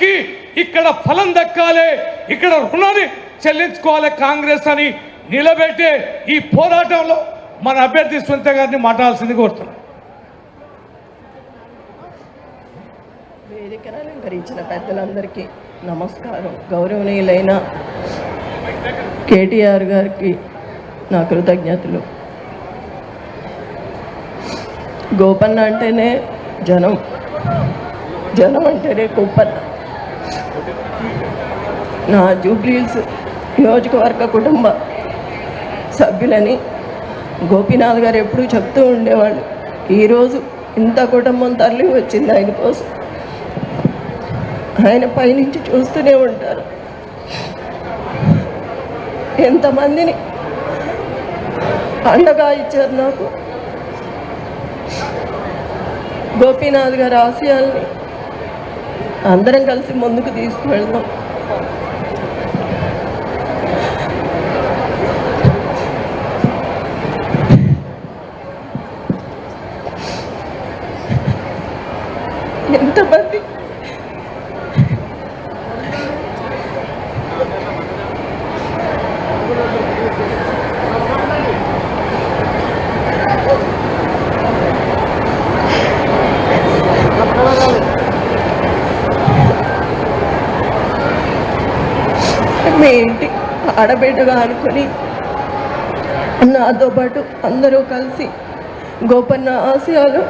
కి ఇక్కడ ఫలం దక్కాలి, ఇక్కడ రుణాన్ని చెల్లించుకోవాలి కాంగ్రెస్ అని నిలబెట్టే ఈ పోరాటంలో మన అభ్యర్థి సునీత గారిని మాట్లాడాల్సింది కోరుతున్నాను. వేదికను అలంకరించిన పెద్దలందరికీ నమస్కారం. గౌరవనీయులైన కేటీఆర్ గారికి నా కృతజ్ఞతలు. గోపన్న అంటేనే జనం, జనం అంటేనే గోపన్న. నా జూబ్లీహిల్స్ నియోజకవర్గ కుటుంబ సభ్యులని గోపీనాథ్ గారు ఎప్పుడూ చెప్తూ ఉండేవాళ్ళు. ఈరోజు ఇంత కుటుంబం తరలి వచ్చింది ఆయన కోసం. ఆయన పైనుంచి చూస్తూనే ఉంటారు. ఎంతమందిని అండగా ఇచ్చారు నాకు. గోపీనాథ్ గారి ఆశయాల్ని అందరం కలిసి ముందుకు తీసుకువెళ్దాం. ఎంతమంది మీ ఇంటి ఆడబిడ్డగా అనుకుని నాతో పాటు అందరూ కలిసి గోపన్న ఆశయాలు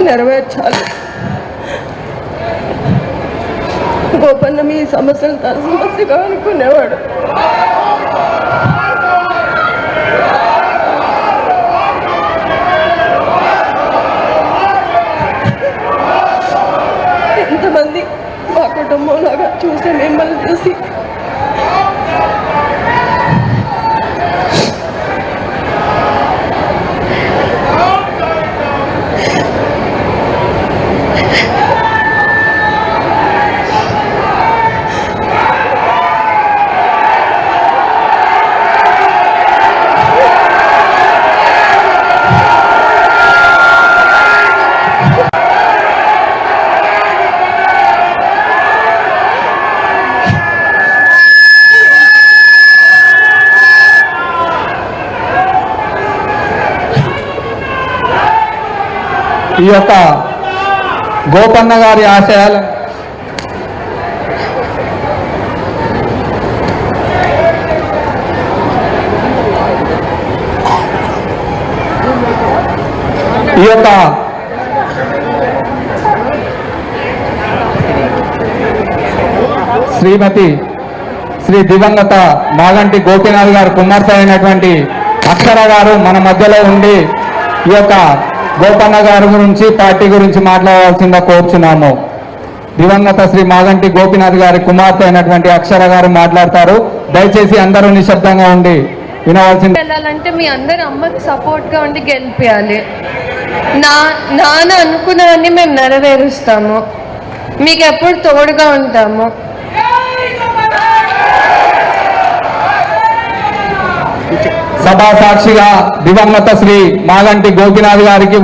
నెరవేర్చాలి. గోపన్న మీ సమస్యలు తన సమస్యగా అనుకునేవాడు. ఎంతమంది మా కుటుంబంలాగా చూసి మిమ్మల్ని చూసి ఈ యొక్క గోపన్న గారి ఆశయాలు ఈ యొక్క శ్రీమతి శ్రీ దివంగత మాగంటి గోపీనాథ్ గారు కుమార్తె అయినటువంటి అక్షర గారు మన మధ్యలో ఉండి ఈ యొక్క గోపన్న గారి గురించి పార్టీ గురించి మాట్లాడాల్సిందిగా కోరుచున్నాము. దివంగత శ్రీ మాగంటి గోపీనాథ్ గారి కుమార్తె అయినటువంటి అక్షర గారు మాట్లాడతారు. దయచేసి అందరూ నిశ్శబ్దంగా ఉండి వినవలసింది. వెళ్ళాలంటే మీ అందరు అమ్మకి సపోర్ట్ గా ఉండి గెలిపియాలి. నాన్న అనుకున్నవన్నీ మేము నెరవేరుస్తాము. మీకు ఎప్పుడు తోడుగా ఉంటాము. సభా సాక్షిగా దివంగత శ్రీ మాగంటి గోపీనాథ్ గారికి